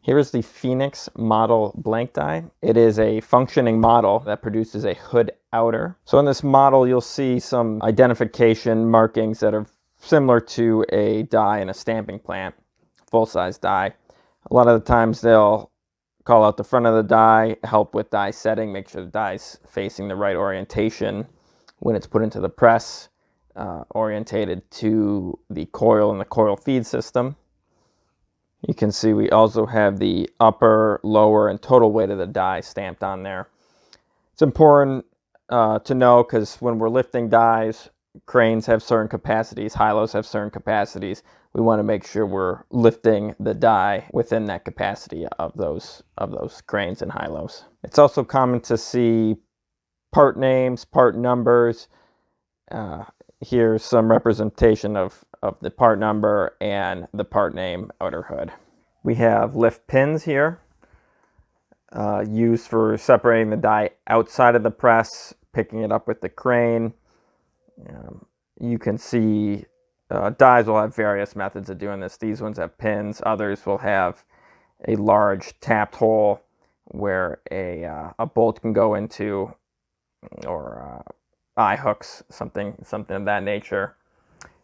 Here's the Phoenix model blank die. It is a functioning model that produces a hood outer. So in this model, you'll see some identification markings that are similar to a die in a stamping plant, full-size die. A lot of the times they'll call out the front of the die, help with die setting, make sure the die's facing the right orientation when it's put into the press, orientated to the coil and the coil feed system. You can see we also have the upper, lower, and total weight of the die stamped on there. It's important to know because when we're lifting dies, cranes have certain capacities, high-lows have certain capacities. We want to make sure we're lifting the die within that capacity of those cranes and high-lows. It's also common to see part names, part numbers. Here's some representation of the part number and the part name outer hood. We have lift pins here, used for separating the die outside of the press, picking it up with the crane. You can see dies will have various methods of doing this. These ones have pins. Others will have a large tapped hole where a bolt can go into, or eye hooks, something of that nature.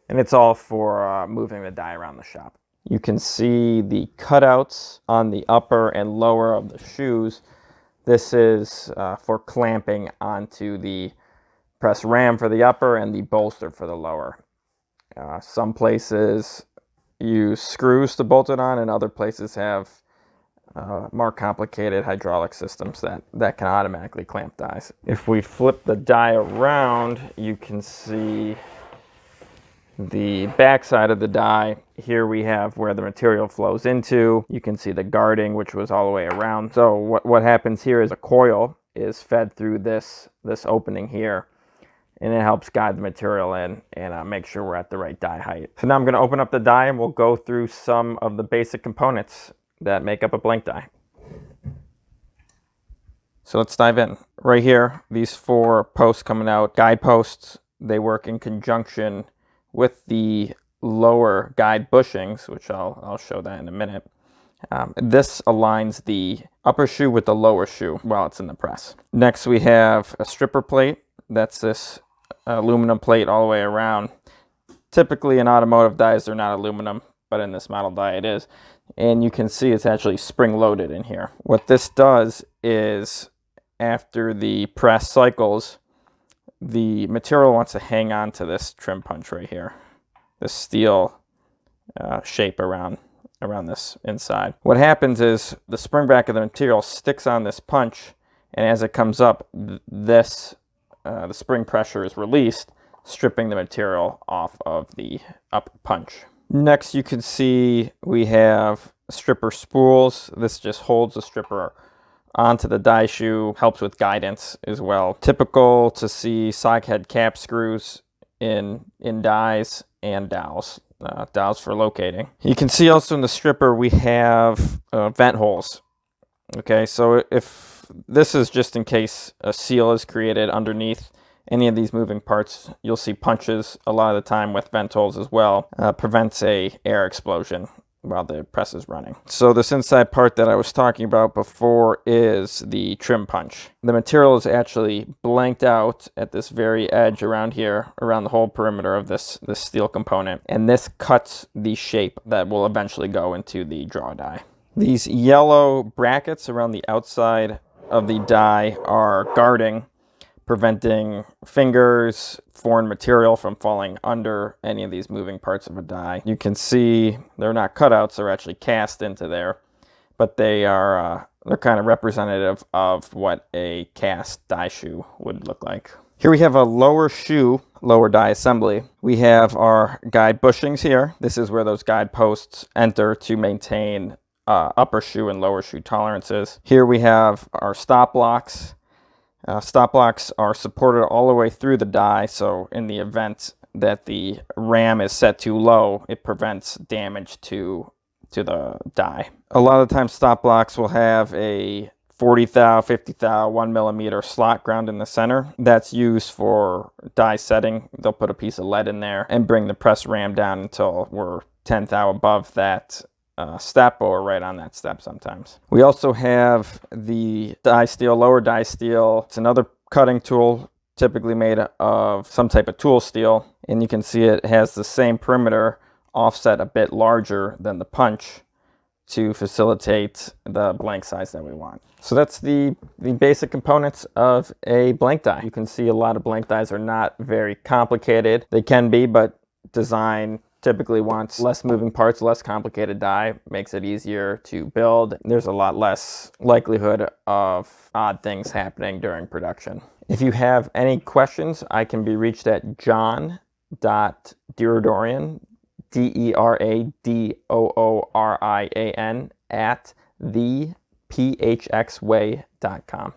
And it's all for moving the die around the shop. You can see the cutouts on the upper and lower of the shoes. This is for clamping onto the press ram for the upper and the bolster for the lower. Some places use screws to bolt it on, and other places have more complicated hydraulic systems that can automatically clamp dies. If we flip the die around, you can see the back side of the die. Here we have where the material flows into. You can see the guarding, which was all the way around. So what happens here is a coil is fed through this opening here, and it helps guide the material in and make sure we're at the right die height. So now I'm going to open up the die and we'll go through some of the basic components that make up a blank die. So let's dive in. Right here, these 4 posts coming out, guide posts, they work in conjunction with the lower guide bushings, which I'll show that in a minute. This aligns the upper shoe with the lower shoe while it's in the press. Next we have a stripper plate. That's this aluminum plate all the way around. Typically in automotive dies they're not aluminum, but in this model die it is. And you can see it's actually spring loaded in here. What this does is after the press cycles, the material wants to hang on to this trim punch right here, this steel shape around this inside. What happens is the spring back of the material sticks on this punch, and as it comes up, the spring pressure is released, stripping the material off of the upper punch. Next, you can see we have stripper spools. This just holds the stripper onto the die shoe, helps with guidance as well. Typical to see sock head cap screws in dies and dowels. Dowels for locating. You can see also in the stripper we have vent holes. Okay, so if this is just in case a seal is created underneath any of these moving parts, you'll see punches a lot of the time with vent holes as well. Prevents a air explosion while the press is running. So this inside part that I was talking about before is the trim punch. The material is actually blanked out at this very edge around here, around the whole perimeter of this steel component, and this cuts the shape that will eventually go into the draw die. These yellow brackets around the outside of the die are guarding, preventing fingers, foreign material from falling under any of these moving parts of a die. You can see they're not cutouts, they're actually cast into there, but they're kind of representative of what a cast die shoe would look like. Here we have a lower shoe, lower die assembly. We have our guide bushings here. This is where those guide posts enter to maintain upper shoe and lower shoe tolerances. Here we have our stop blocks. Stop blocks are supported all the way through the die, so in the event that the ram is set too low, it prevents damage to the die. A lot of the times stop blocks will have a 40 thou, 50 thou, 1 millimeter slot ground in the center. That's used for die setting. They'll put a piece of lead in there and bring the press ram down until we're 10 thou above that step or right on that step sometimes. We also have the die steel, lower die steel. It's another cutting tool, typically made of some type of tool steel, and you can see it has the same perimeter offset a bit larger than the punch to facilitate the blank size that we want. So that's the basic components of a blank die. You can see a lot of blank dies are not very complicated. They can be, but design typically wants less moving parts, less complicated die, makes it easier to build. There's a lot less likelihood of odd things happening during production. If you have any questions, I can be reached at john.derodorian, DERADOORIAN @thephxway.com.